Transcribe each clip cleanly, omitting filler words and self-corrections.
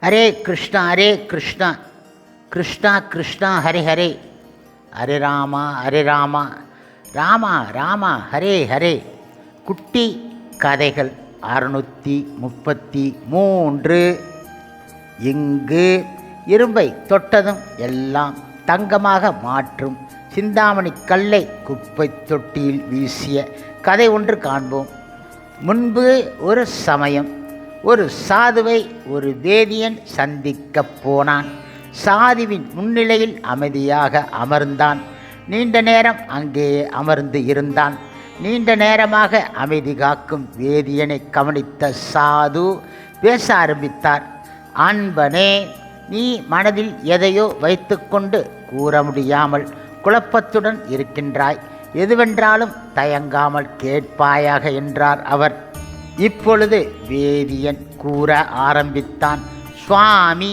ஹரே கிருஷ்ணா ஹரே கிருஷ்ணா கிருஷ்ணா கிருஷ்ணா ஹரே ஹரே ஹரே ராமா ராமா ராமா ஹரே ஹரே. குட்டி கதைகள் 633. இங்கு இரும்பை தொட்டதும் எல்லாம் தங்கமாக மாற்றும் சிந்தாமணி கல்லை குப்பை தொட்டியில் வீசிய கதை ஒன்று காண்போம். முன்பு ஒரு சமயம் ஒரு சாதுவை ஒரு வேதியன் சந்திக்கப் போனான். சாதுவின் முன்னிலையில் அமைதியாக அமர்ந்தான். நீண்ட நேரம் அங்கே அமர்ந்து இருந்தான். நீண்ட நேரமாக அமைதி காக்கும் வேதியனை கவனித்த சாது பேச ஆரம்பித்தார். அன்பனே, நீ மனதில் எதையோ வைத்துக்கொண்டு கூற முடியாமல் குழப்பத்துடன் இருக்கின்றாய். எதுவென்றாலும் தயங்காமல் கேட்பாயாக என்றார் அவர். இப்பொழுது வேதியன் கூற ஆரம்பித்தான். சுவாமி,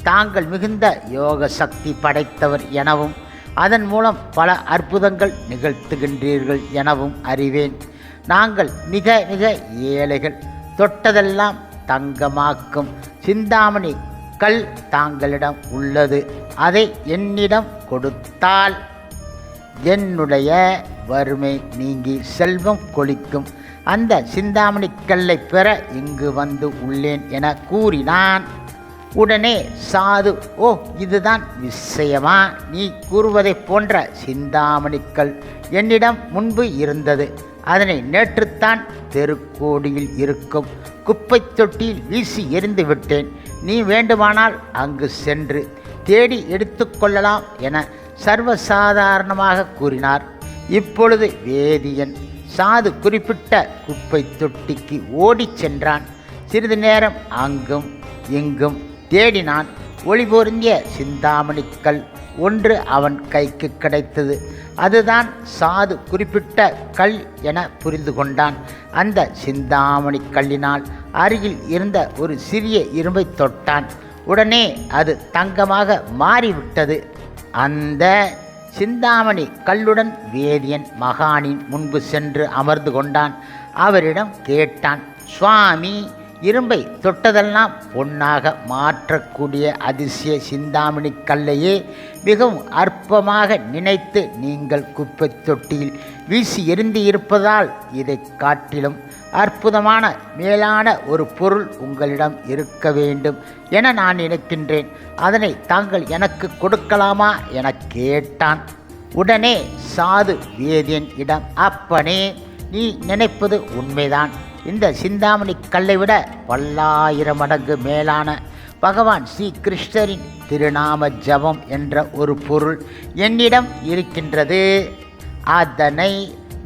தாங்கள் மிகுந்த யோக சக்தி படைத்தவர் எனவும் அதன் மூலம் பல அற்புதங்கள் நிகழ்த்துகின்றீர்கள் எனவும் அறிவேன். நாங்கள் மிக மிக ஏழைகள். தொட்டதெல்லாம் தங்கமாக்கும் சிந்தாமணி கல் தாங்களிடம் உள்ளது. அதை என்னிடம் கொடுத்தால் என்னுடைய வறுமை நீங்கி செல்வம் கொளிக்கும். அந்த சிந்தாமணி கல்லை பெற இங்கு வந்து உள்ளேன் என கூறினான். உடனே சாது, ஓ, இதுதான் விஷயமா? நீ கூறுவதைப் போன்ற சிந்தாமணிக்கல் என்னிடம் முன்பு இருந்தது. அதனை நேற்றுத்தான் தெருக்கோடியில் இருக்கும் குப்பை தொட்டியில் வீசி எறிந்து விட்டேன். நீ வேண்டுமானால் அங்கு சென்று தேடி எடுத்துக்கொள்ளலாம் என சர்வசாதாரணமாக கூறினார். இப்பொழுது வேதியன் சாது குறிப்பிட்ட குப்பை தொட்டிக்கு ஓடிச் சென்றான். சிறிது நேரம் அங்கும் இங்கும் தேடினான். ஒளி பொருந்திய சிந்தாமணிக்கல் ஒன்று அவன் கைக்கு கிடைத்தது. அதுதான் சாது குறிப்பிட்ட கல் என புரிந்து கொண்டான். அந்த சிந்தாமணி கல்லினால் அருகில் இருந்த ஒரு சிறிய இரும்பை தொட்டான். உடனே அது தங்கமாக மாறிவிட்டது. அந்த சிந்தாமணி கல்லுடன் வேதியன் மகானின் முன்பு சென்று அமர்ந்து கொண்டான். அவரிடம் கேட்டான், சுவாமி, இரும்பை தொட்டதெல்லாம் பொன்னாக மாற்றக்கூடிய அதிசய சிந்தாமணி கல்லையே மிகவும் அற்பமாக நினைத்து நீங்கள் குப்பை தொட்டியில் வீசி எறிந்து இருப்பதால் இதை காட்டிலும் அற்புதமான மேலான ஒரு பொருள் உங்களிடம் இருக்க வேண்டும் என நான் நினைக்கின்றேன். அதனை தாங்கள் எனக்கு கொடுக்கலாமா என கேட்டான். உடனே சாது வேதியன் இடம், அப்பனே, நீ நினைப்பது உண்மைதான். இந்த சிந்தாமணி கல்லை விட பல்லாயிரம் மடங்கு மேலான பகவான் ஸ்ரீ கிருஷ்ணரின் திருநாம ஜபம் என்ற ஒரு பொருள் என்னிடம் இருக்கின்றது. அதனை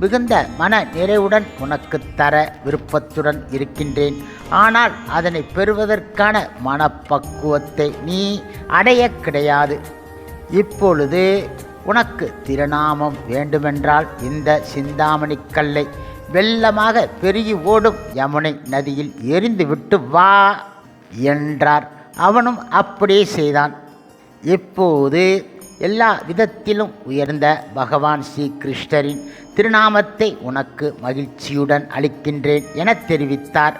மிகுந்த மன நிறைவுடன் உனக்கு தர விருப்பத்துடன் இருக்கின்றேன். ஆனால் அதனை பெறுவதற்கான மனப்பக்குவத்தை நீ அடைய கிடையாது. இப்பொழுது உனக்கு திருநாமம் வேண்டுமென்றால் இந்த சிந்தாமணி கல்லை வெள்ளமாக பெருகி ஓடும் யமுனை நதியில் எறிந்துவிட்டு வா என்றார். அவனும் அப்படியே செய்தான். இப்போது எல்லா விதத்திலும் உயர்ந்த பகவான் ஸ்ரீ கிருஷ்ணரின் திருநாமத்தை உனக்கு மகிழ்ச்சியுடன் அளிக்கின்றேன் என தெரிவித்தார்.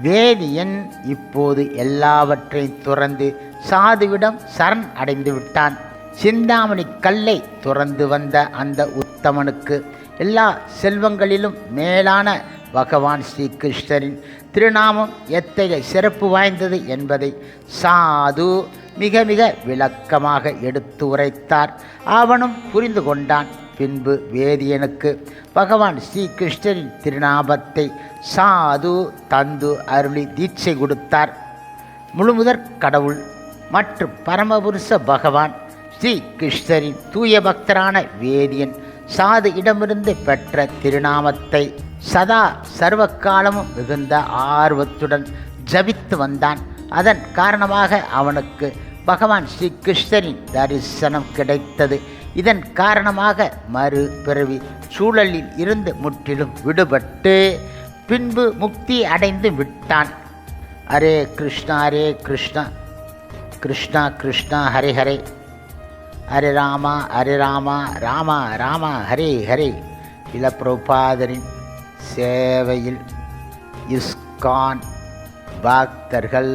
வேதியன் இப்போது எல்லாவற்றையும் துறந்து சாதுவிடம் சரண் அடைந்து விட்டான். சிந்தாமணி கல்லை துறந்து வந்த அந்த உத்தமனுக்கு எல்லா செல்வங்களிலும் மேலான பகவான் ஸ்ரீ கிருஷ்ணரின் திருநாமம் எத்தகைய சிறப்பு வாய்ந்தது என்பதை சாது மிக மிக விளக்கமாக எடுத்து உரைத்தார். அவனும் புரிந்து கொண்டான். பின்பு வேதியனுக்கு பகவான் ஸ்ரீ கிருஷ்ணரின் திருநாமத்தை சாது தந்து அருளி தீட்சை கொடுத்தார். முழுமுதற் கடவுள் மற்றும் பரமபுருஷ பகவான் ஸ்ரீ கிருஷ்ணரின் தூய பக்தரான வேதியன் சாது இடமிருந்து பெற்ற திருநாமத்தை சதா சர்வகாலமும் மிகுந்த ஆர்வத்துடன் ஜபித்து வந்தான். அதன் காரணமாக அவனுக்கு பகவான் ஸ்ரீ கிருஷ்ணரின் தரிசனம் கிடைத்தது. இதன் காரணமாக மறு பிறவி சூழலில் இருந்து முற்றிலும் விடுபட்டு பின்பு முக்தி அடைந்து விட்டான். ஹரே கிருஷ்ணா கிருஷ்ணா கிருஷ்ணா ஹரே ஹரே. ஹரே ராமா ராமா ராமா ஹரே ஹரே. இல பிரபுபாதரின் சேவையில் இஸ்கான் பக்தர்கள்